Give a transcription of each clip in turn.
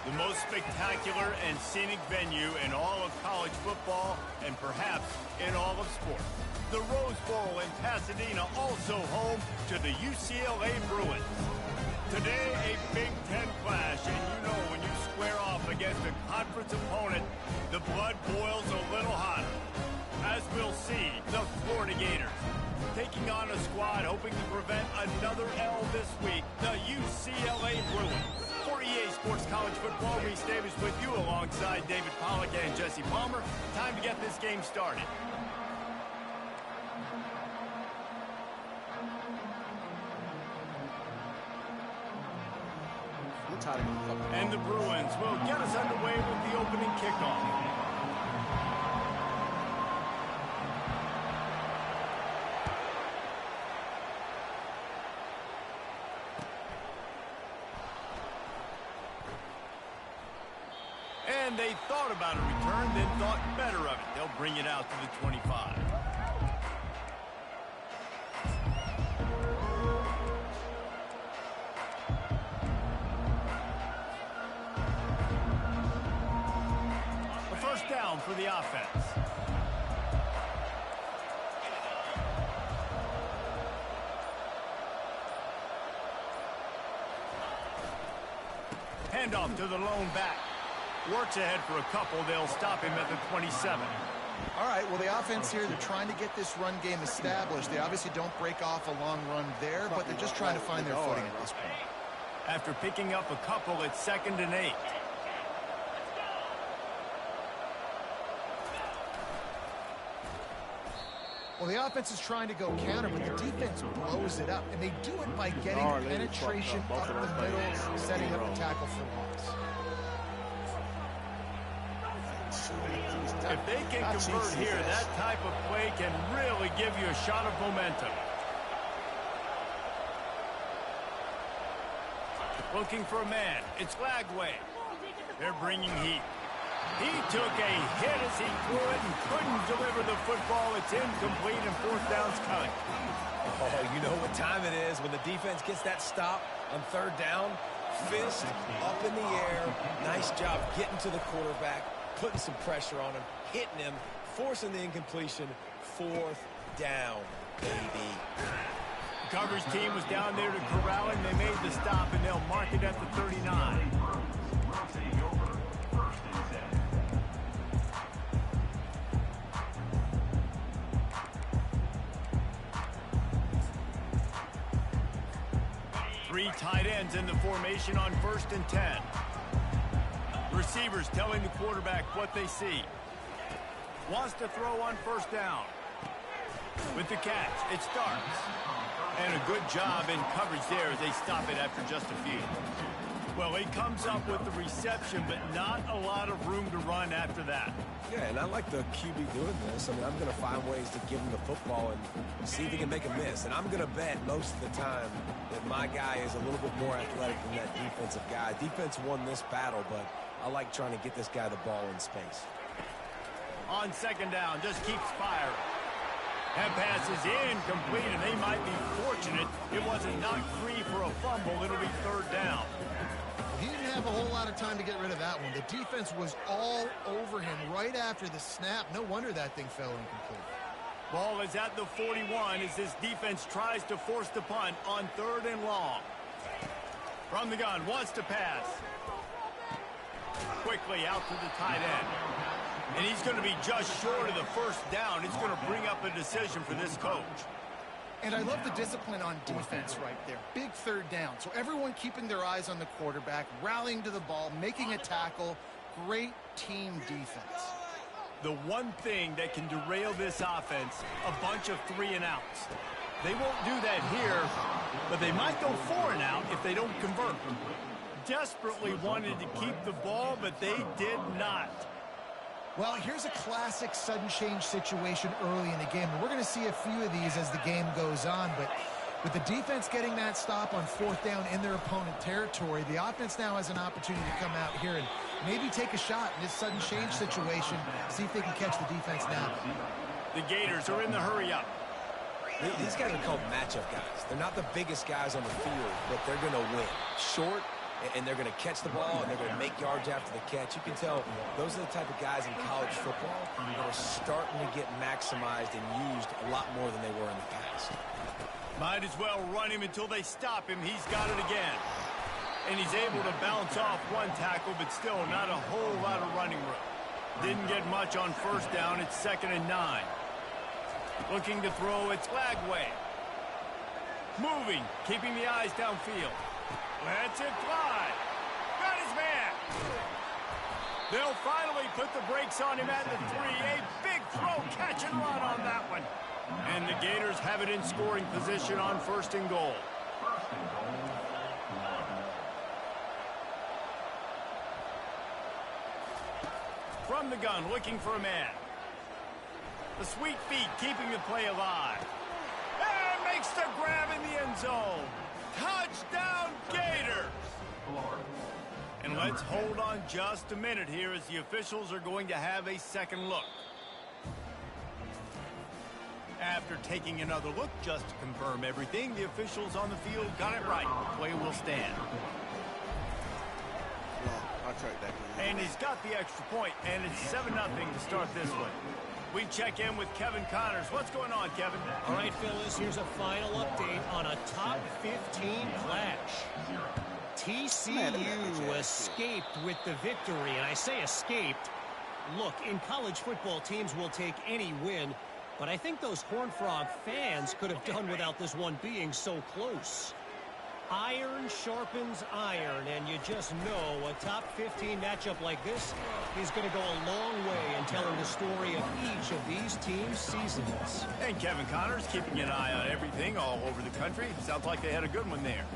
The most spectacular and scenic venue in all of college football and perhaps in all of sports. The Rose Bowl in Pasadena, also home to the UCLA Bruins. Today, a Big Ten clash, and you know when you square off against a conference opponent, the blood boils a little hotter. As we'll see, the Florida Gators taking on a squad hoping to prevent another L this week, the UCLA Bruins. For EA Sports College Football, Reese Davis with you alongside David Pollack and Jesse Palmer. Time to get this game started. And the Bruins will get us underway with the opening kickoff. And they thought about a return, then thought better of it. They'll bring it out to the 25. A first down for the offense. Handoff to the lone back. Works ahead for a couple. They'll stop him at the 27. All right, well, the offense here, they're trying to get this run game established. They obviously don't break off a long run there, but they're just trying to find their footing at this point. After picking up a couple, it's 2nd and 8. Well, the offense is trying to go counter, but the defense blows it up, and they do it by getting penetration up the middle, setting up a tackle for loss. If they can convert here, that type of play can really give you a shot of momentum. Looking for a man. It's Lagway. They're bringing heat. He took a hit as he threw it and couldn't deliver the football. It's incomplete and 4th down's coming. Oh, you know what time it is when the defense gets that stop on 3rd down. Fist up in the air. Nice job getting to the quarterback, putting some pressure on him, hitting him, forcing the incompletion. 4th down, baby. The coverage team was down there to corral him. They made the stop, and they'll mark it at the 39. Three tight ends in the formation on 1st and 10. Receivers telling the quarterback what they see. Wants to throw on 1st down. With the catch, it starts. And a good job in coverage there as they stop it after just a few. Well, he comes up with the reception, but not a lot of room to run after that. Yeah, and I like the QB doing this. I mean, I'm going to find ways to give him the football and see if he can make a miss. And I'm going to bet most of the time that my guy is a little bit more athletic than that defensive guy. Defense won this battle, but I like trying to get this guy the ball in space. On 2nd down, just keeps firing. That pass is incomplete, and they might be fortunate it wasn't knocked free for a fumble. It'll be 3rd down. He didn't have a whole lot of time to get rid of that one. The defense was all over him right after the snap. No wonder that thing fell incomplete. Ball is at the 41 as this defense tries to force the punt on 3rd and long. From the gun, wants to pass. Quickly out to the tight end. And he's going to be just short of the 1st down. It's going to bring up a decision for this coach. And I love the discipline on defense right there. Big 3rd down. So everyone keeping their eyes on the quarterback, rallying to the ball, making a tackle. Great team defense. The one thing that can derail this offense, a bunch of 3 and outs. They won't do that here, but they might go 4 and out if they don't convert. Desperately wanted to keep the ball, but they did not. Well, here's a classic sudden change situation early in the game. And we're going to see a few of these as the game goes on. But with the defense getting that stop on 4th down in their opponent territory, the offense now has an opportunity to come out here and maybe take a shot in this sudden change situation, see if they can catch the defense now. The Gators are in the hurry-up. These guys are called matchup guys. They're not the biggest guys on the field, but they're going to win. Short, and they're going to catch the ball, and they're going to make yards after the catch. You can tell those are the type of guys in college football that are starting to get maximized and used a lot more than they were in the past. Might as well run him until they stop him. He's got it again. And he's able to bounce off one tackle, but still not a whole lot of running room. Didn't get much on first down. It's 2nd and 9. Looking to throw, it's Lagway. Moving, keeping the eyes downfield. Lets it fly. Got his man. They'll finally put the brakes on him at the 3. A big throw, catch and run on that one. And the Gators have it in scoring position on 1st and goal. From the gun, looking for a man. The sweet feet keeping the play alive. And makes the grab in the end zone. Touchdown, Gators! And let's hold on just a minute here as the officials are going to have a second look. After taking another look just to confirm everything, the officials on the field got it right. Play will stand. I'll check that. And he's got the extra point, and it's 7-0 to start this one. We check in with Kevin Connors. What's going on, Kevin? All right, Phyllis, here's a final update on a top 15 clash. TCU escaped with the victory, and I say escaped. Look, in college football, teams will take any win, but I think those Horned Frog fans could have done without this one being so close. Iron sharpens iron, and you just know a top 15 matchup like this is going to go a long way in telling the story of each of these teams' seasons. And Kevin Connors keeping an eye on everything all over the country. Sounds like they had a good one there.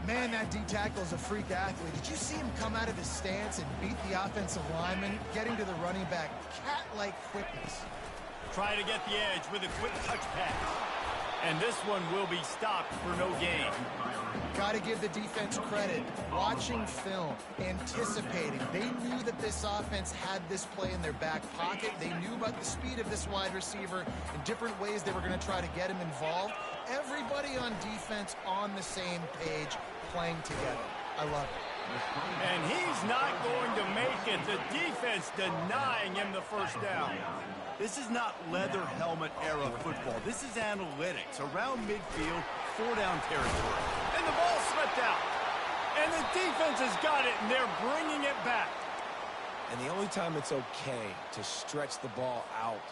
Man, that D-tackle is a freak athlete. Did you see him come out of his stance and beat the offensive lineman, getting to the running back? Cat-like quickness. Try to get the edge with a quick touch pass. And this one will be stopped for no gain. Got to give the defense credit. Watching film, anticipating. They knew that this offense had this play in their back pocket. They knew about the speed of this wide receiver and different ways they were going to try to get him involved. Everybody on defense on the same page, playing together. I love it. And he's not going to make it. The defense denying him the first down. This is not leather helmet era football. This is analytics. Around midfield, 4-down territory. And the ball slipped out. And the defense has got it, and they're bringing it back. And the only time it's okay to stretch the ball out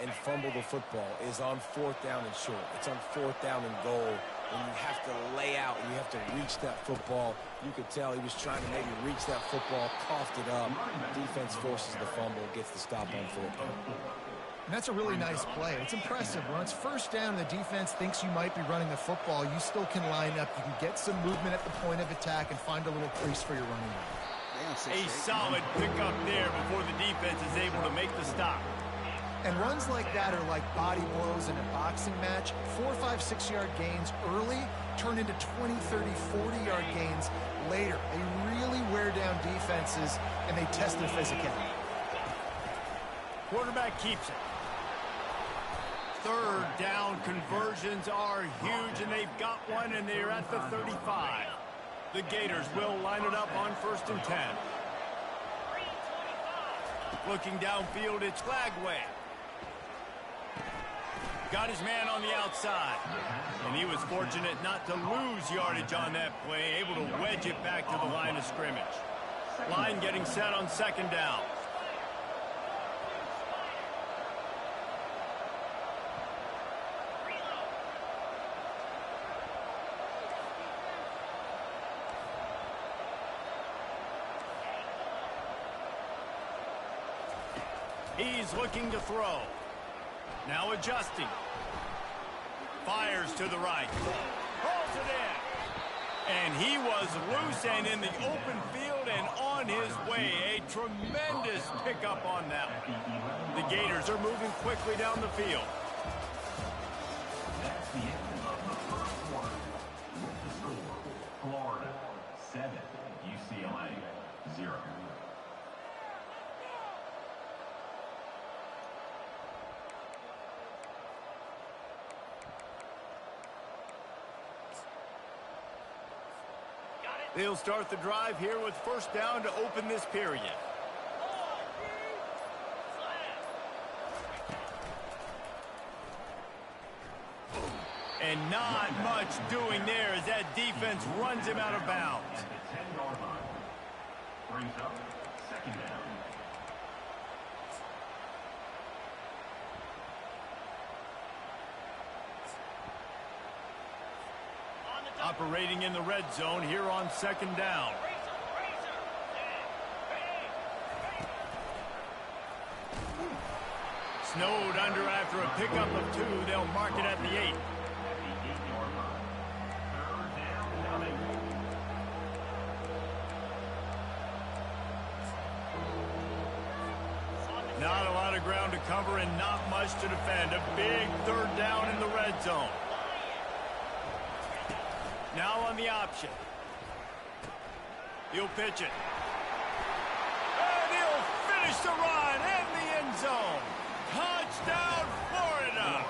and fumble the football is on 4th down and short. It's on 4th down and goal. And you have to lay out and you have to reach that football. You could tell he was trying to maybe reach that football, coughed it up. Defense forces the fumble, gets the stop on 4th down. And that's a really nice play. It's impressive. When it's 1st down and the defense thinks you might be running the football, you still can line up. You can get some movement at the point of attack and find a little crease for your running back. A solid pickup there before the defense is able to make the stop. And runs like that are like body blows in a boxing match. 4, 5, 6-yard gains early turn into 20, 30, 40-yard gains later. They really wear down defenses, and they test their physicality. Quarterback keeps it. 3rd down conversions are huge, and they've got one, and they're at the 35. The Gators will line it up on 1st and 10. Looking downfield, it's Lagway. Got his man on the outside. And he was fortunate not to lose yardage on that play, able to wedge it back to the line of scrimmage. Line getting set on 2nd down. He's looking to throw. Now adjusting. Fires to the right. Pulls it in. And he was loose and in the open field and on his way. A tremendous pickup on that one. The Gators are moving quickly down the field. That's the end of the first quarter. With the score, Florida 7, UCLA 0. They'll start the drive here with first down to open this period. And not much doing there as that defense runs him out of bounds. At the 10-yard line. Brings up second down. Operating in the red zone here on second down. Snowed under after a pickup of 2. They'll mark it at the 8. At the 8-yard line. Third down, coming. Not a lot of ground to cover and not much to defend. A big third down in the red zone. Now on the option. He'll pitch it. And he'll finish the run in the end zone. Touchdown, Florida.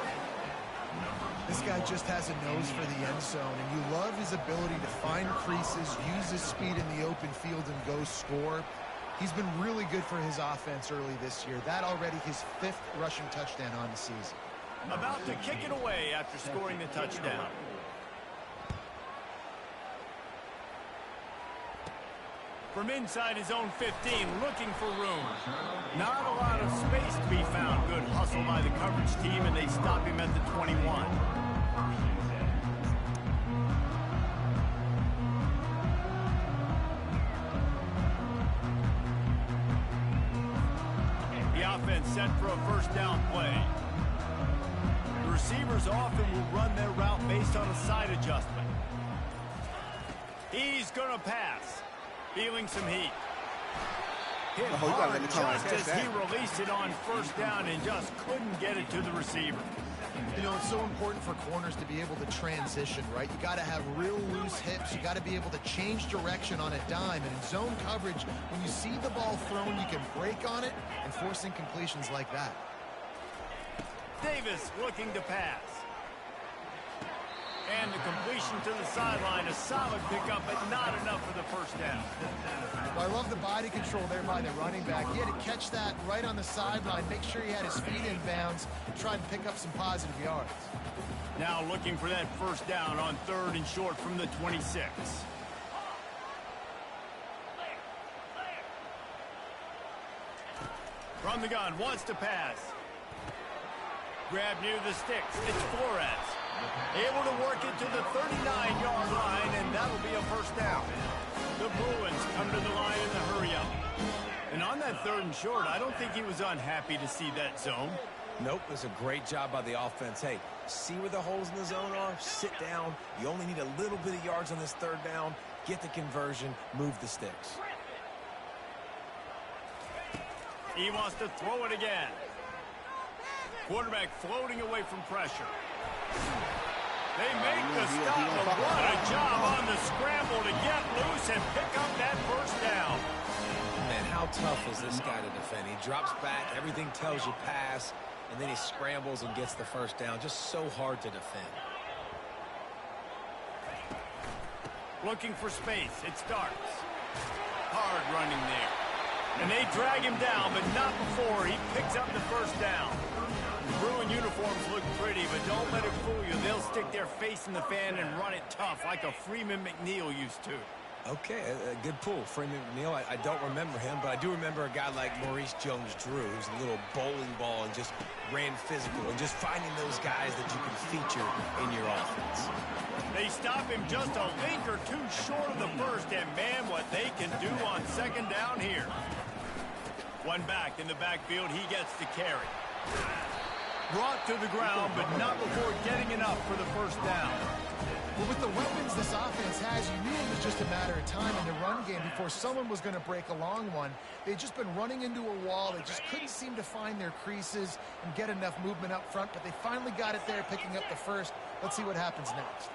This guy just has a nose for the end zone, and you love his ability to find creases, use his speed in the open field, and go score. He's been really good for his offense early this year. That already his 5th rushing touchdown on the season. About to kick it away after scoring the touchdown. From inside his own 15, looking for room. Not a lot of space to be found. Good hustle by the coverage team, and they stop him at the 21. The offense set for a first down play. The receivers often will run their route based on a side adjustment. He's going to pass. Feeling some heat. Hit hard just as he released it on first down and just couldn't get it to the receiver. You know, it's so important for corners to be able to transition, right? You got to have real loose hips. You got to be able to change direction on a dime. And in zone coverage, when you see the ball thrown, you can break on it and force incompletions like that. Davis looking to pass. And the completion to the sideline, a solid pickup, but not enough for the first down. Well, I love the body control there by the running back. He had to catch that right on the sideline, make sure he had his feet in bounds, try and pick up some positive yards. Now looking for that first down on 3rd and short from the 26. From the gun, wants to pass. Grab near the sticks. It's Flores. Able to work it to the 39-yard line, and that'll be a first down. The Bruins come to the line in the hurry-up. And on that 3rd and short, I don't think he was unhappy to see that zone. Nope, it was a great job by the offense. Hey, see where the holes in the zone are? Sit down. You only need a little bit of yards on this 3rd down. Get the conversion. Move the sticks. He wants to throw it again. Quarterback floating away from pressure. They make the stop, but what a job on the scramble to get loose and pick up that first down. Man, how tough is this guy to defend? He drops back, everything tells you pass, and then he scrambles and gets the first down. Just so hard to defend. Looking for space. It starts. Hard running there. And they drag him down, but not before he picks up the first down. Bruin uniforms look pretty, but don't let it fool you. They'll stick their face in the fan and run it tough like a Freeman McNeil used to. Okay, a good pull. Freeman McNeil, I don't remember him, but I do remember a guy like Maurice Jones-Drew, who's a little bowling ball and just ran physical, and just finding those guys that you can feature in your offense. They stop him just a link or two short of the first, and man, what they can do on second down here. One back in the backfield, he gets the carry. Brought to the ground, but not before getting enough for the first down. Well, with the weapons this offense has, you knew it was just a matter of time in the run game before someone was going to break a long one. They'd just been running into a wall. They just couldn't seem to find their creases and get enough movement up front, but they finally got it there, picking up the first. Let's see what happens next.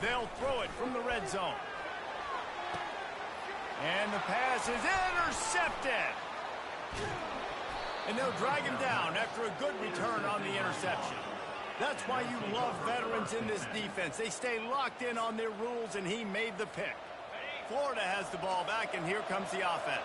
They'll throw it from the red zone. And the pass is intercepted. And they'll drag him down after a good return on the interception. That's why you love veterans in this defense. They stay locked in on their rules, and he made the pick. Florida has the ball back, and here comes the offense.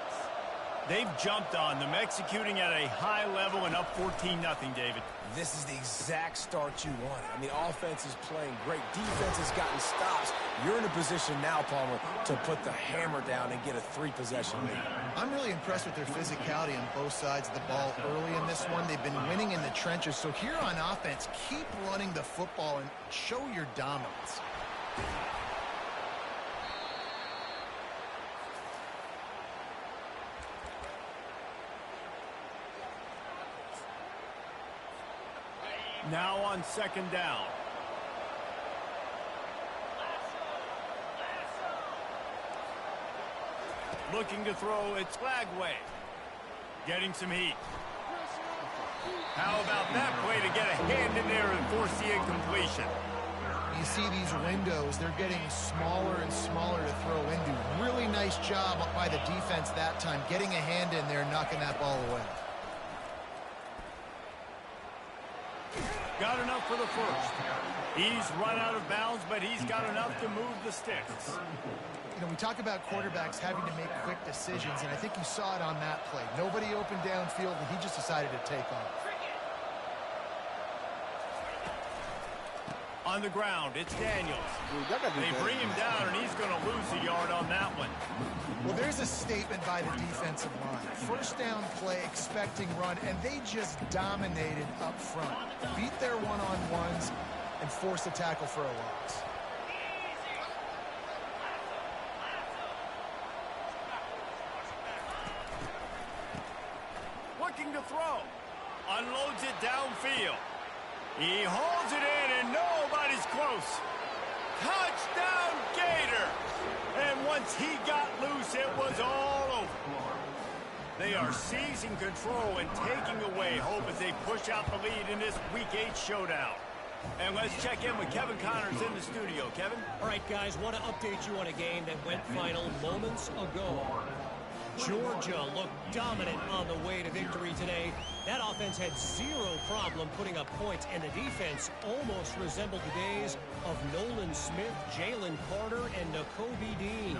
They've jumped on them, executing at a high level and up 14-0, David. This is the exact start you wanted. I mean, offense is playing great. Defense has gotten stops. You're in a position now, Palmer, to put the hammer down and get a 3-possession lead. I'm really impressed with their physicality on both sides of the ball early in this one. They've been winning in the trenches. So here on offense, keep running the football and show your dominance. Now on second down. Looking to throw, it's Flagway. Getting some heat. How about that play to get a hand in there and force the incompletion? You see these windows, they're getting smaller and smaller to throw into. Really nice job by the defense that time, getting a hand in there and knocking that ball away. Got enough for the first. He's run out of bounds, but he's got enough to move the sticks. You know, we talk about quarterbacks having to make quick decisions, and I think you saw it on that play. Nobody opened downfield, and he just decided to take off. On the ground, it's Daniels. They bring him down, and he's going to lose a yard on that one. Well, there's a statement by the defensive line. First down play, expecting run, and they just dominated up front. Beat their one-on-ones and forced a tackle for a loss. Looking to throw. Unloads it downfield. He holds it in, and nobody's close. Touchdown, Gator! And once he got loose, it was all over. They are seizing control and taking away hope as they push out the lead in this Week 8 showdown. And let's check in with Kevin Connors in the studio. Kevin? All right, guys, want to update you on a game that went final moments ago. Georgia looked dominant on the way to victory today. That offense had zero problem putting up points, and the defense almost resembled the days of Nolan Smith, Jalen Carter, and Nakobe Dean.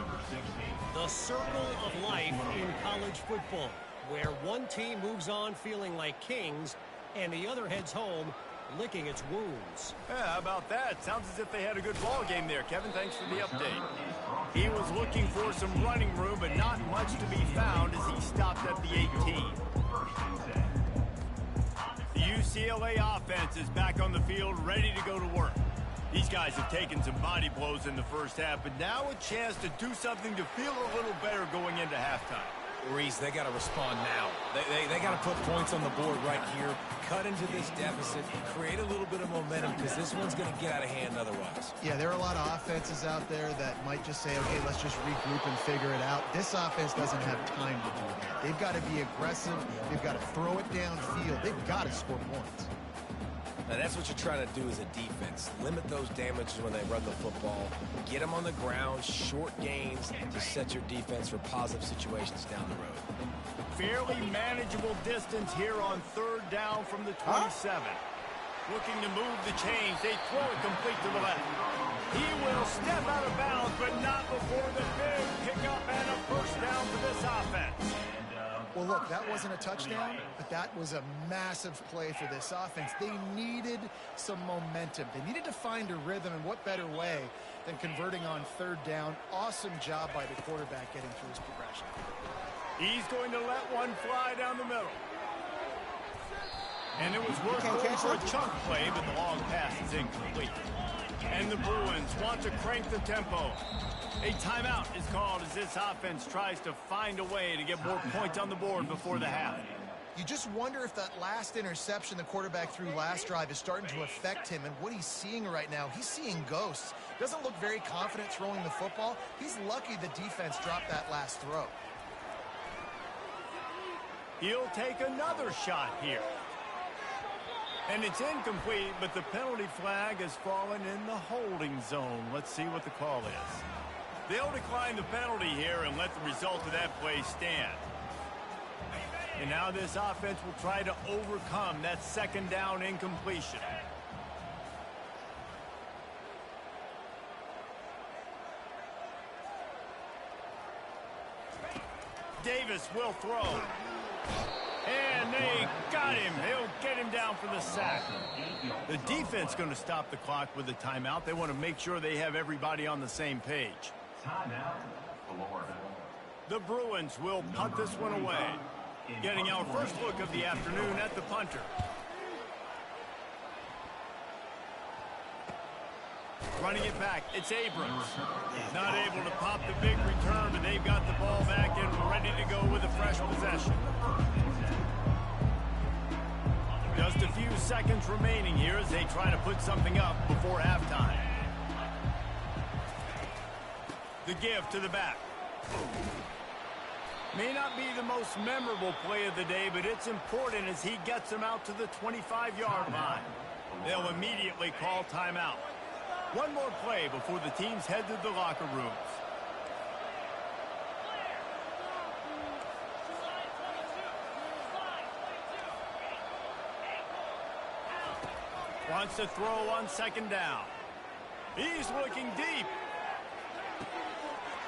The circle of life in college football, where one team moves on feeling like kings, and the other heads home licking its wounds. Yeah, how about that? Sounds as if they had a good ball game there, Kevin. Thanks for the update. He was looking for some running room, but not much to be found as he stopped at the 18. The UCLA offense is back on the field, ready to go to work. These guys have taken some body blows in the first half, but now a chance to do something to feel a little better going into halftime. Reese, they got to respond now. They got to put points on the board right here, cut into this deficit, create a little bit of momentum, because this one's going to get out of hand otherwise. Yeah, there are a lot of offenses out there that might just say, okay, let's just regroup and figure it out. This offense doesn't have time to do that. They've got to be aggressive. They've got to throw it downfield. They've got to score points. Now, that's what you're trying to do as a defense. Limit those damages when they run the football. Get them on the ground, short gains to set your defense for positive situations down the road. Fairly manageable distance here on third down from the 27. Looking to move the chains. They throw it complete to the left. He will step out of bounds, but not before the big pickup and a first down for this offense. Well, look, that wasn't a touchdown, but that was a massive play for this offense. They needed some momentum. They needed to find a rhythm, and what better way than converting on third down. Awesome job by the quarterback getting through his progression. He's going to let one fly down the middle. And it was worth going for a chunk play, but the long pass is incomplete. And the Bruins want to crank the tempo. A timeout is called as this offense tries to find a way to get more points on the board before the half. You just wonder if that last interception the quarterback threw last drive is starting to affect him and what he's seeing right now. He's seeing ghosts. Doesn't look very confident throwing the football. He's lucky the defense dropped that last throw. He'll take another shot here. And it's incomplete, but the penalty flag has fallen in the holding zone. Let's see what the call is. They'll decline the penalty here and let the result of that play stand. And now this offense will try to overcome that second down incompletion. Davis will throw. And they got him. They'll get him down for the sack. The defense going to stop the clock with a timeout. They want to make sure they have everybody on the same page. Timeout, Florida. The Bruins will punt this one away. Getting our first look of the afternoon at the punter. Running it back, it's Abrams. Not able to pop the big return, but they've got the ball back and ready to go with a fresh possession. Just a few seconds remaining here as they try to put something up before halftime. The give to the back. May not be the most memorable play of the day, but it's important as he gets them out to the 25-yard line. They'll immediately call timeout. One more play before the teams head to the locker rooms. Wants to throw on second down. He's looking deep.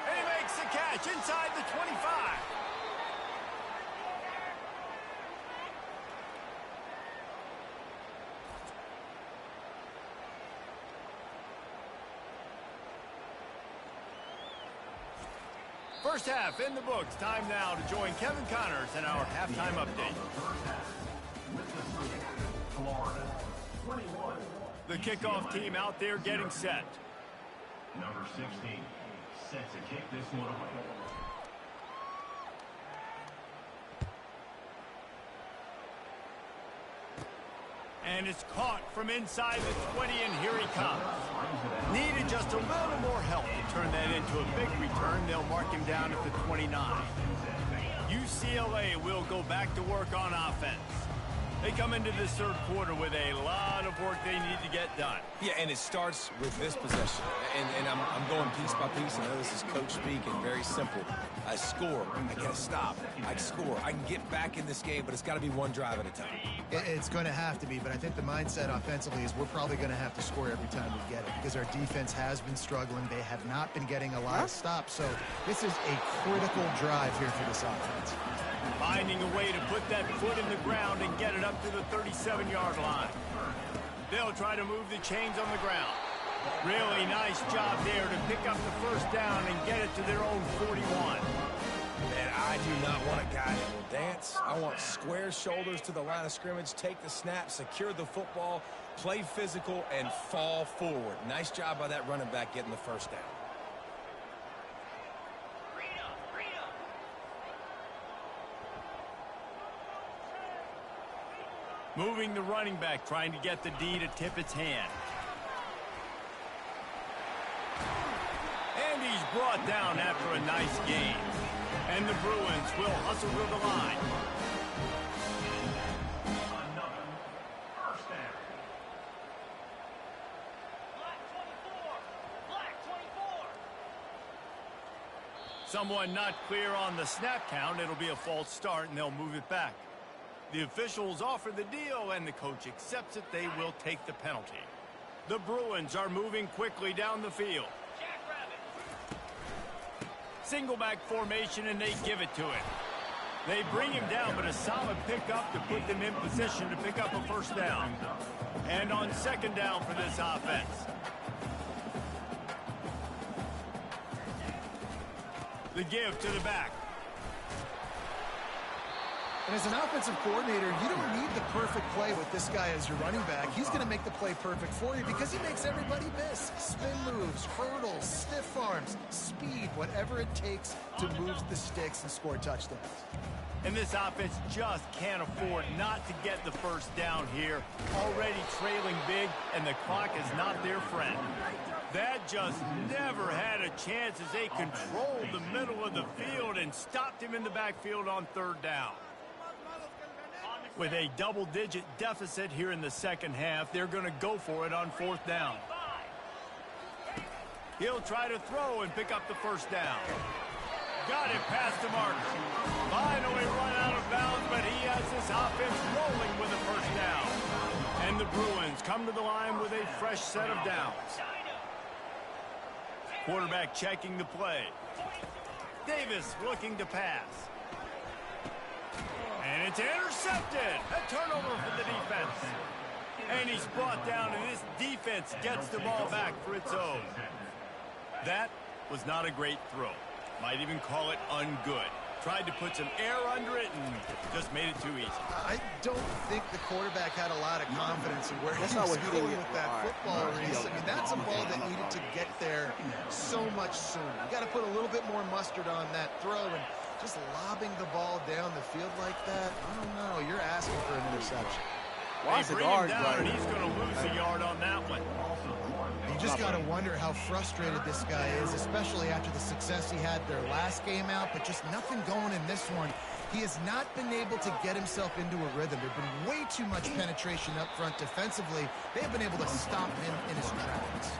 And he makes the catch inside the 25. First half in the books. Time now to join Kevin Connors in our halftime update. Florida, 21. The kickoff team out there getting set. Number 16 set to kick this one away. And it's caught from inside the 20, and here he comes. Needed just a little more help to turn that into a big return. They'll mark him down at the 29. UCLA will go back to work on offense. They come into this third quarter with a lot of work they need to get done. Yeah, and it starts with this possession. And I'm going piece by piece. I know this is coach speak and very simple. I score. I get a stop. I score. I can get back in this game, but it's got to be one drive at a time. It's going to have to be, but I think the mindset offensively is we're probably going to have to score every time we get it because our defense has been struggling. They have not been getting a lot of stops, so this is a critical drive here for this offense. Finding a way to put that foot in the ground and get it up to the 37-yard line. They'll try to move the chains on the ground. Really nice job there to pick up the first down and get it to their own 41. And I do not want a guy that will dance. I want square shoulders to the line of scrimmage, take the snap, secure the football, play physical, and fall forward. Nice job by that running back getting the first down. Moving the running back, trying to get the D to tip its hand. And he's brought down after a nice gain. And the Bruins will hustle to the line. Another first down. Black 24. Someone not clear on the snap count. It'll be a false start, and they'll move it back. The officials offer the deal, and the coach accepts it. They will take the penalty. The Bruins are moving quickly down the field. Single back formation, and they give it to him. They bring him down, but a solid pickup to put them in position to pick up a first down. And on second down for this offense. The give to the back. And as an offensive coordinator, you don't need the perfect play with this guy as your running back. He's going to make the play perfect for you because he makes everybody miss. Spin moves, hurdles, stiff arms, speed, whatever it takes to move the sticks and score touchdowns. And this offense just can't afford not to get the first down here. Already trailing big, and the clock is not their friend. That just never had a chance as they controlled the middle of the field and stopped him in the backfield on third down. With a double-digit deficit here in the second half, they're going to go for it on fourth down. He'll try to throw and pick up the first down. Got it past the marker. Finally run out of bounds, but he has this offense rolling with a first down. And the Bruins come to the line with a fresh set of downs. Quarterback checking the play. Davis looking to pass. intercepted. A turnover for the defense. And he's brought down, and this defense gets the ball back for its own. That was not a great throw. Might even call it ungood. Tried to put some air under it and just made it too easy. I don't think the quarterback had a lot of confidence in where he was going with that football, Reese. I mean, that's a ball that needed to get there so much sooner. You got to put a little bit more mustard on that throw, and just lobbing the ball down the field like that, I don't know. You're asking for an interception. They bring him down, and he's going to lose a yard on that one. You just got to wonder how frustrated this guy is, especially after the success he had their last game out, but just nothing going in this one. He has not been able to get himself into a rhythm. There's been way too much penetration up front defensively. They've been able to stop him in his tracks.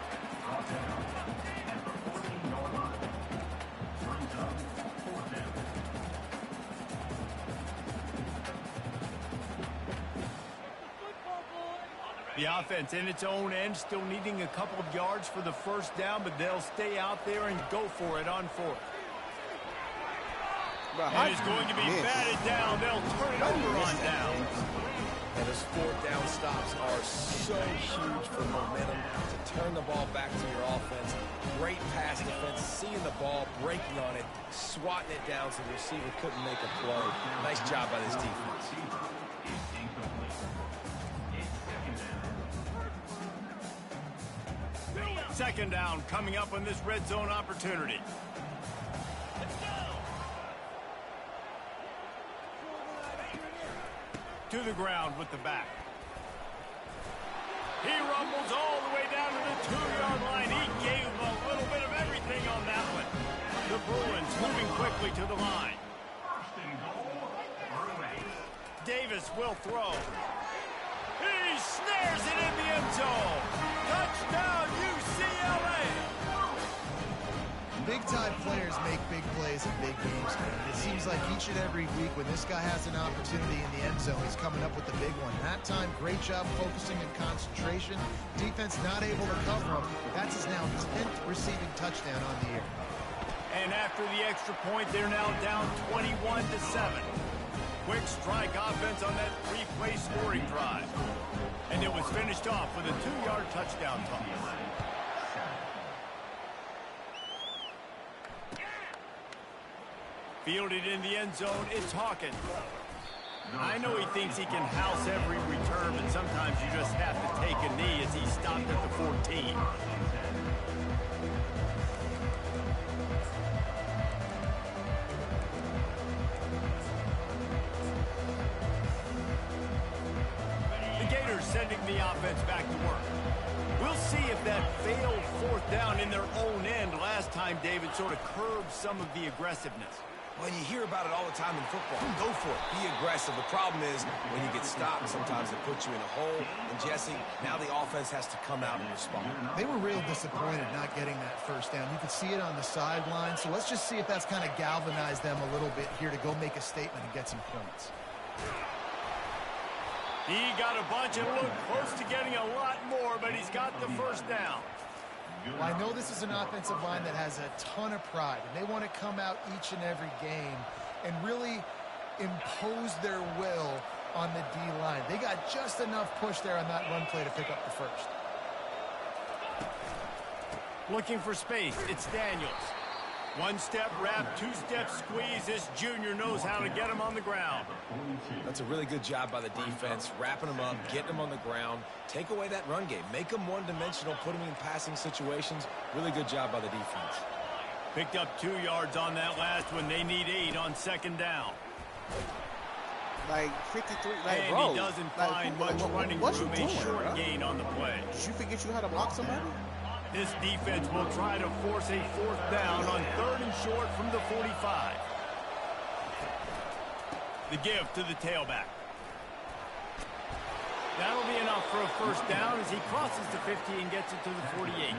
The offense in its own end, still needing a couple of yards for the first down, but they'll stay out there and go for it on fourth. And it's going to be batted down. They'll turn it over on down. And those fourth down stops are so huge for momentum to turn the ball back to your offense. Great pass defense, seeing the ball, breaking on it, swatting it down so the receiver couldn't make a play. Nice job by this defense. Second down coming up on this red zone opportunity. To the ground with the back. He rumbles all the way down to the 2-yard line. He gave a little bit of everything on that one. The Bruins moving quickly to the line. Davis will throw. He snares it in the end zone. Touchdown, UCLA! Big-time players make big plays in big games, man. It seems like each and every week when this guy has an opportunity in the end zone, he's coming up with the big one. That time, great job focusing and concentration. Defense not able to cover him. That's his now 10th receiving touchdown on the year. And after the extra point, they're now down 21-7. Quick strike offense on that 3-play scoring drive. And it was finished off with a 2-yard touchdown toss. Fielded in the end zone, it's Hawkins. I know he thinks he can house every return, but sometimes you just have to take a knee as he stopped at the 14. Sending the offense back to work. We'll see if that failed fourth down in their own end last time, David, sort of curbed some of the aggressiveness. Well, you hear about it all the time in football. Go for it. Be aggressive. The problem is when you get stopped, sometimes it puts you in a hole. And, Jesse, now the offense has to come out and respond. They were real disappointed not getting that first down. You could see it on the sideline. So let's just see if that's kind of galvanized them a little bit here to go make a statement and get some points. He got a bunch and looked close to getting a lot more, but he's got the first down. Well, I know this is an offensive line that has a ton of pride, and they want to come out each and every game and really impose their will on the D-line. They got just enough push there on that run play to pick up the first. Looking for space, it's Daniels. One-step wrap, two-step squeeze. This junior knows how to get him on the ground. That's a really good job by the defense, wrapping him up, getting him on the ground. Take away that run game. Make him one-dimensional, put him in passing situations. Really good job by the defense. Picked up 2 yards on that last one. They need 8 on second down. Like 53, like, and bro. he doesn't find much running room. A short gain on the play. Did you forget you had to block somebody? This defense will try to force a fourth down on 3rd and short from the 45. The give to the tailback. That'll be enough for a first down as he crosses the 50 and gets it to the 48.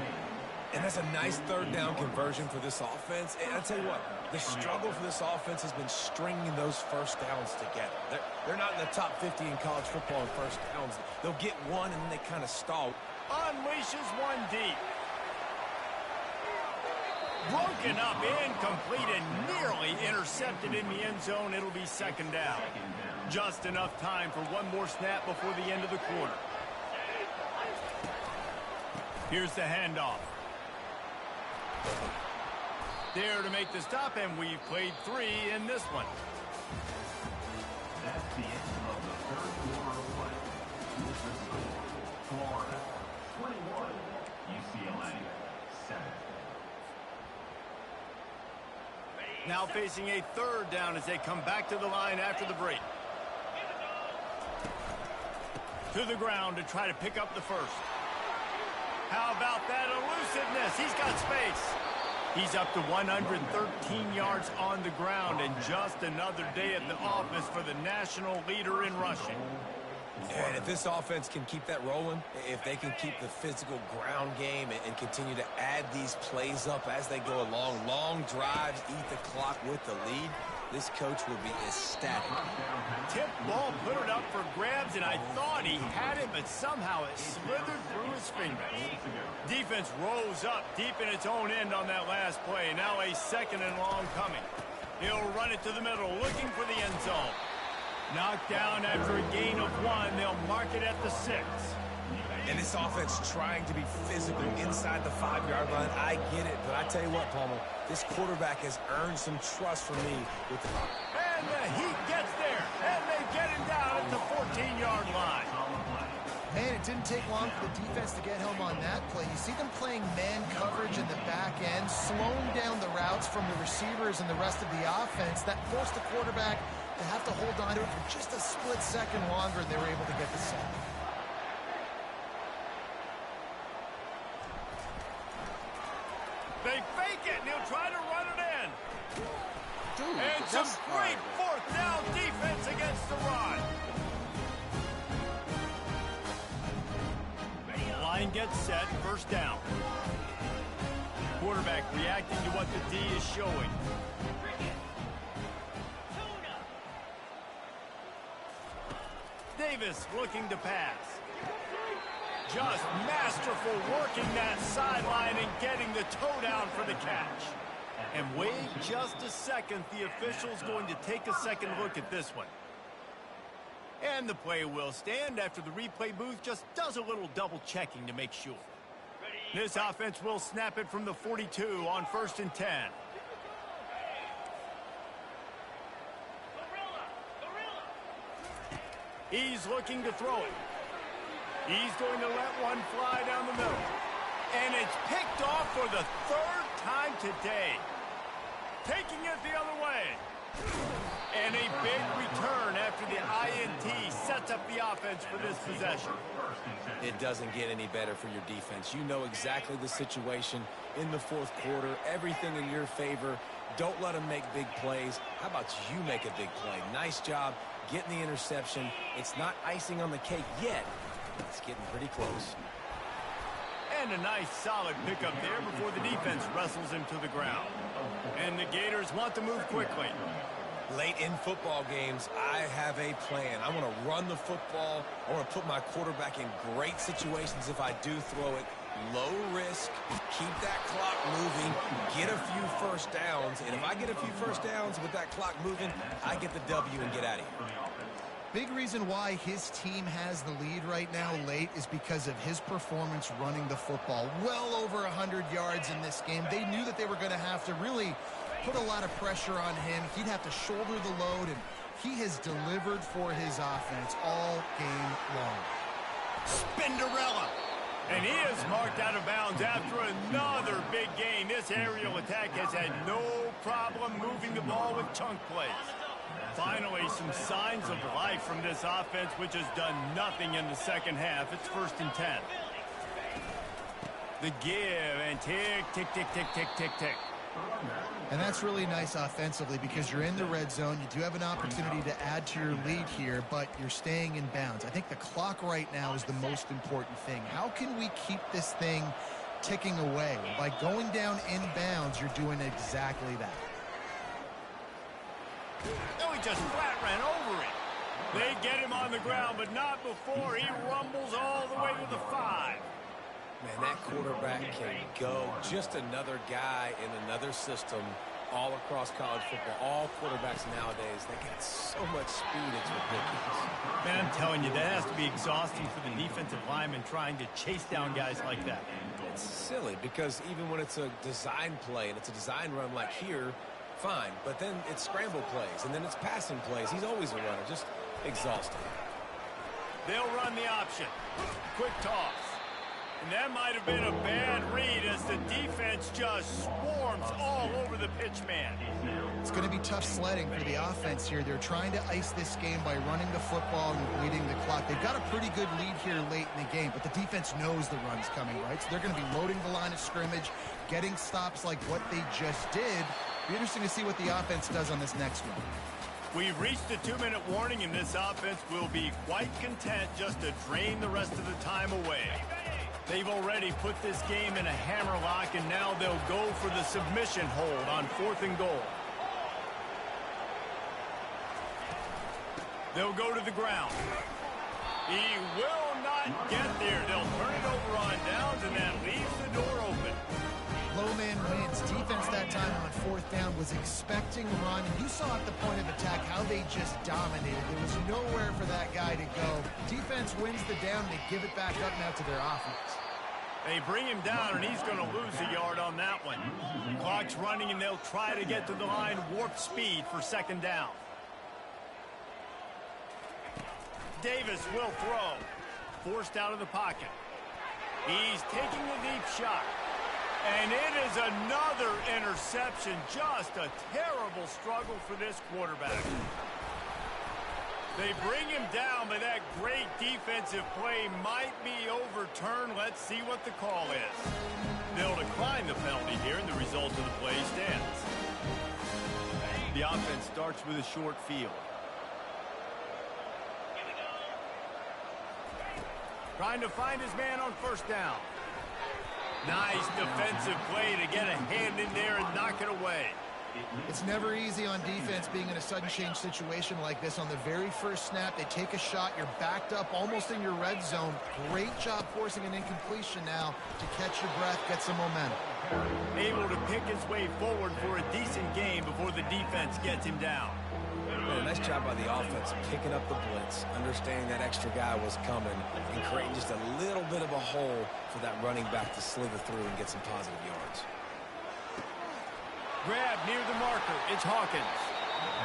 And that's a nice 3rd down conversion for this offense. And I'll tell you what, the struggle for this offense has been stringing those first downs together. They're not in the top 50 in college football in first downs. They'll get one and then they kind of stall. Unleashes one deep. Broken up, incomplete, and nearly intercepted in the end zone. It'll be second down. Just enough time for one more snap before the end of the quarter. Here's the handoff. There to make the stop, and we've played 3 in this one. That's the end of the third quarter of play. With the score, Florida 21, UCLA 7. Now facing a 3rd down as they come back to the line after the break. To the ground to try to pick up the first. How about that elusiveness? He's got space. He's up to 113 yards on the ground, and just another day at the office for the national leader in rushing. And if this offense can keep that rolling, if they can keep the physical ground game and continue to add these plays up as they go along, long drives, eat the clock with the lead, this coach will be ecstatic. Tip ball, put it up for grabs, and I thought he had it, but somehow it slithered through his fingers. Defense rose up deep in its own end on that last play. Now a 2nd and long coming. He'll run it to the middle, looking for the end zone. Knocked down after a gain of 1. They'll mark it at the 6. And this offense trying to be physical inside the 5-yard line. I get it, but I tell you what, Palmer, this quarterback has earned some trust from me. And the heat gets there, and they get him down at the 14-yard line. Man, it didn't take long for the defense to get home on that play. You see them playing man coverage in the back end, slowing down the routes from the receivers and the rest of the offense. That forced the quarterback to have to hold on to it for just a split second longer, and they were able to get the sack. They fake it, and he'll try to run it in. Dude, And some great 4th down defense against the run. Line gets set, 1st down. Quarterback reacting to what the D is showing. Davis looking to pass. Just masterful working that sideline and getting the toe down for the catch. And wait just a second, the official's going to take a second look at this one. And the play will stand after the replay booth just does a little double checking to make sure. This offense will snap it from the 42 on 1st and 10. He's looking to throw it. He's going to let one fly down the middle. And it's picked off for the 3rd time today. Taking it the other way. And a big return after the INT sets up the offense for this possession. It doesn't get any better for your defense. You know exactly the situation in the 4th quarter. Everything in your favor. Don't let them make big plays. How about you make a big play? Nice job getting the interception. It's not icing on the cake yet. It's getting pretty close. And a nice solid pickup there before the defense wrestles him to the ground. And the Gators want to move quickly. Late in football games, I have a plan. I want to run the football. I want to put my quarterback in great situations if I do throw it. Low risk, keep that clock moving, get a few 1st downs. And if I get a few 1st downs with that clock moving, I get the W and get out of here. Big reason why his team has the lead right now late is because of his performance running the football. Well over 100 yards in this game. They knew that they were going to have to really put a lot of pressure on him. He'd have to shoulder the load, and he has delivered for his offense all game long. Spinderella. And he is marked out of bounds after another big gain. This aerial attack has had no problem moving the ball with chunk plays. Finally, some signs of life from this offense, which has done nothing in the 2nd half. It's 1st and 10. The give and tick, tick, tick, tick, tick, tick, tick. And that's really nice offensively because you're in the red zone. You do have an opportunity to add to your lead here, but you're staying in bounds. I think the clock right now is the most important thing. How can we keep this thing ticking away? By going down in bounds, you're doing exactly that. No, he just flat ran over it. They get him on the ground, but not before he rumbles all the way to the 5. Man, that quarterback can go. Just another guy in another system all across college football. All quarterbacks nowadays, they got so much speed, it's ridiculous. Man, I'm telling you, that has to be exhausting for the defensive lineman trying to chase down guys like that. It's silly because even when it's a design play and it's a design run like here, fine. But then it's scramble plays and then it's passing plays. He's always a runner. Just exhausting. They'll run the option. Quick toss. And that might have been a bad read as the defense just swarms all over the pitch man. It's going to be tough sledding for the offense here. They're trying to ice this game by running the football and bleeding the clock. They've got a pretty good lead here late in the game, but the defense knows the run's coming, right? So they're going to be loading the line of scrimmage, getting stops like what they just did. Be interesting to see what the offense does on this next one. We've reached the 2-minute warning, and this offense will be quite content just to drain the rest of the time away. They've already put this game in a hammerlock, and now they'll go for the submission hold on 4th and goal. They'll go to the ground. He will not get there. They'll turn it over on downs, and that leaves the door open. Low man wins. Defense that time on 4th down was expecting run, and you saw at the point of attack how they just dominated. There was nowhere for that guy to go. Defense wins the down. They give it back up now to their offense. They bring him down, and he's going to lose a yard on that one. Clock's running, and they'll try to get to the line warp speed for 2nd down. Davis will throw. Forced out of the pocket. He's taking the deep shot. And it is another interception. Just a terrible struggle for this quarterback. They bring him down, but that great defensive play might be overturned. Let's see what the call is. They'll decline the penalty here, and the result of the play stands. The offense starts with a short field. Trying to find his man on 1st down. Nice defensive play to get a hand in there and knock it away. It's never easy on defense being in a sudden change situation like this. On the very first snap, they take a shot. You're backed up almost in your red zone. Great job forcing an incompletion now to catch your breath, get some momentum. Able to pick his way forward for a decent game before the defense gets him down. Man, nice job by the offense picking up the blitz, understanding that extra guy was coming, and creating just a little bit of a hole for that running back to slither through and get some positive yards. Grab near the marker. It's Hawkins.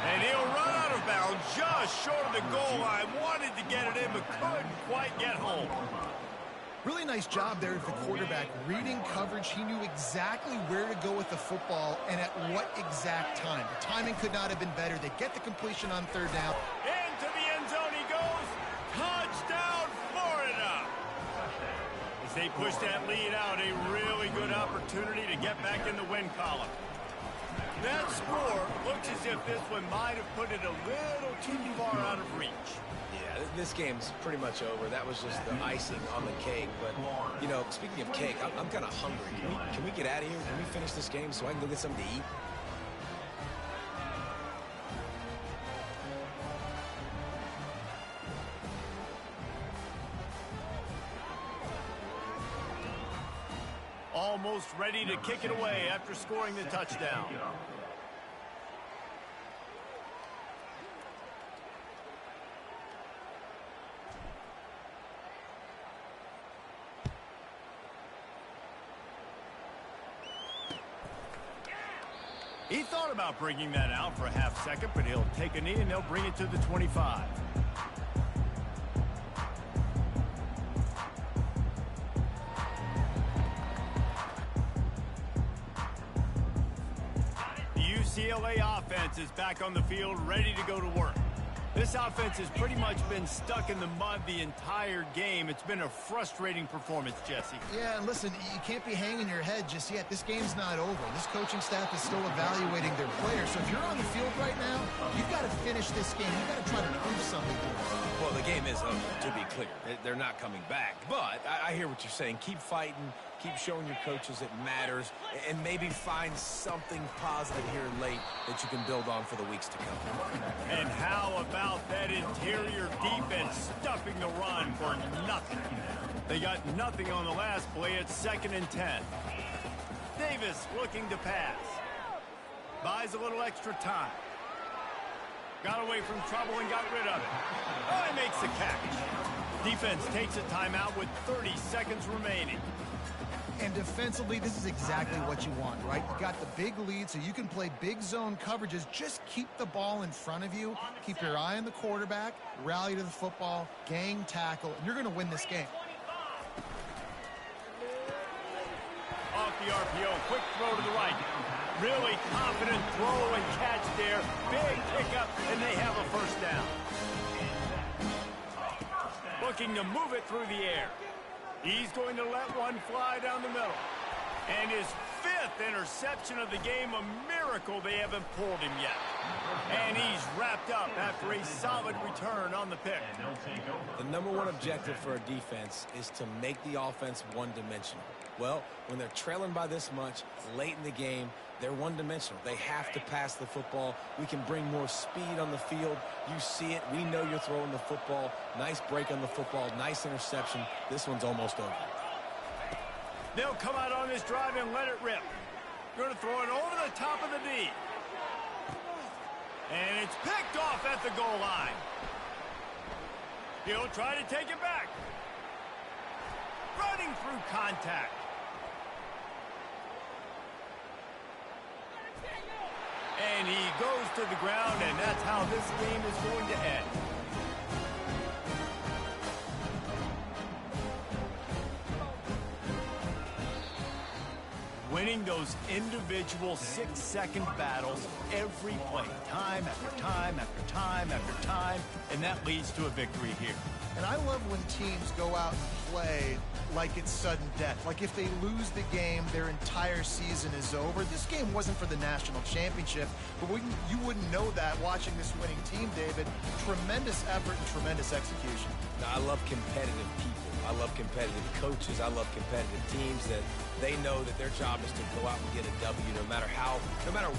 And he'll run out of bounds just short of the goal line. Wanted to get it in, but couldn't quite get home. Really nice job there of the quarterback. Reading coverage, he knew exactly where to go with the football and at what exact time. The timing could not have been better. They get the completion on 3rd down. Into the end zone he goes. Touchdown, Florida. As they push that lead out, a really good opportunity to get back in the win column. That score looks as if this one might have put it a little too far out of reach. Yeah, this game's pretty much over. That was just the icing on the cake. But, you know, speaking of cake, I'm kind of hungry. Can we get out of here? Can we finish this game so I can go get something to eat? Almost ready to kick it away after scoring the touchdown. He thought about bringing that out for a half second, but he'll take a knee and they'll bring it to the 25. The UCLA offense is back on the field, ready to go to work. This offense has pretty much been stuck in the mud the entire game. It's been a frustrating performance, Jesse. Yeah, and listen, you can't be hanging your head just yet. This game's not over. This coaching staff is still evaluating their players. So if you're on the field right now, you've got to finish this game. You've got to try to prove something to us. Well, the game is over, to be clear. They're not coming back. But I hear what you're saying. Keep fighting. Keep showing your coaches it matters. And maybe find something positive here late that you can build on for the weeks to come. And how about that interior defense stuffing the run for nothing? They got nothing on the last play. It's 2nd and 10. Davis looking to pass. Buys a little extra time. Got away from trouble and got rid of it. Oh, he makes the catch. Defense takes a timeout with 30 seconds remaining. And defensively, this is exactly what you want, right? You got the big lead, so you can play big zone coverages. Just keep the ball in front of you. Keep your eye on the quarterback. Rally to the football. Gang tackle. And you're going to win this game. Off the RPO. Quick throw to the right. Really confident throw and catch there. Big pickup, and they have a first down. Looking to move it through the air. He's going to let one fly down the middle. And his 5th interception of the game, a miracle they haven't pulled him yet. And he's wrapped up after a solid return on the pick. The number one objective for a defense is to make the offense one-dimensional. Well, when they're trailing by this much late in the game, they're one-dimensional. They have to pass the football. We can bring more speed on the field. You see it. We know you're throwing the football. Nice break on the football. Nice interception. This one's almost over. They'll come out on this drive and let it rip. Going to throw it over the top of the D. And it's picked off at the goal line. He'll try to take it back. Running through contact. And he goes to the ground, and that's how this game is going to end. Winning those individual 6-second battles every play, time after time after time after time, and that leads to a victory here. And I love when teams go out and play like it's sudden death. Like if they lose the game, their entire season is over. This game wasn't for the national championship, but you wouldn't know that watching this winning team, David. Tremendous effort and tremendous execution. Now, I love competitive people. I love competitive coaches. I love competitive teams that they know that their job is to go out and get a W no matter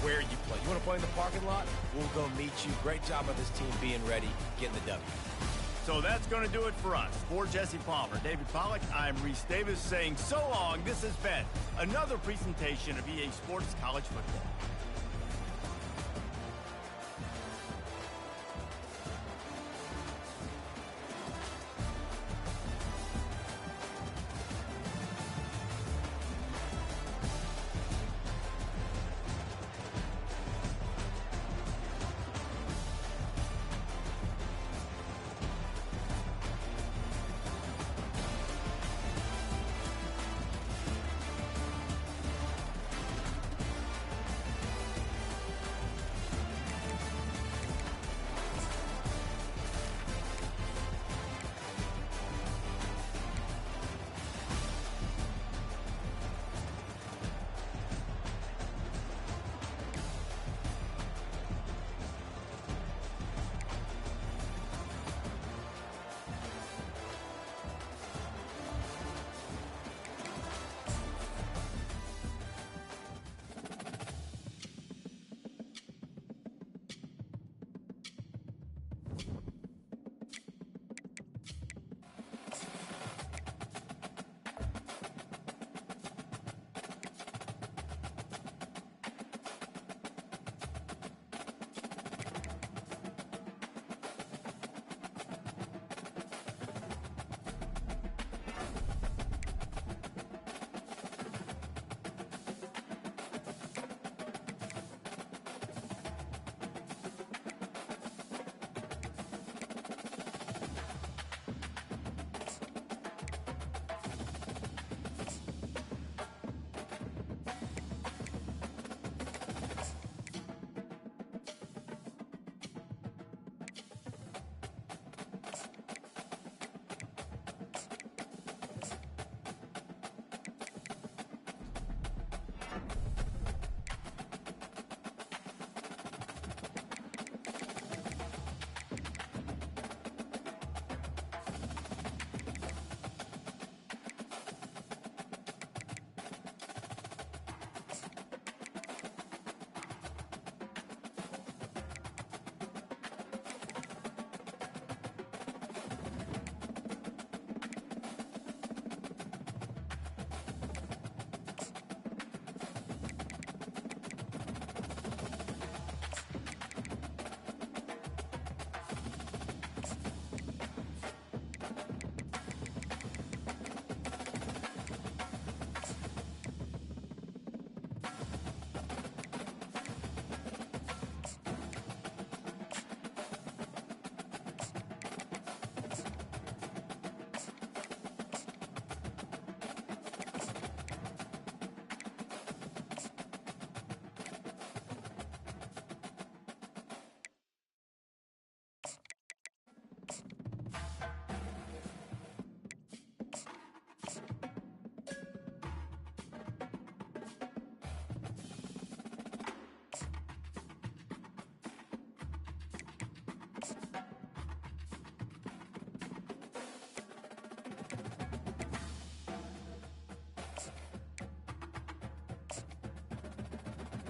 where you play. You want to play in the parking lot? We'll go meet you. Great job of this team being ready, getting the W. So that's going to do it for us. For Jesse Palmer, David Pollack, I'm Reese Davis saying so long. This has been another presentation of EA Sports College Football.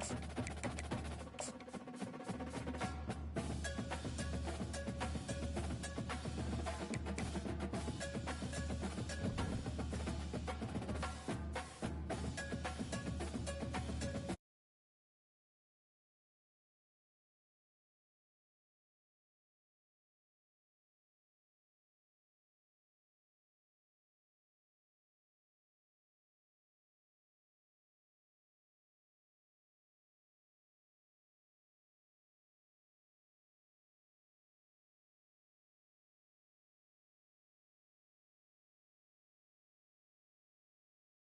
Thanks.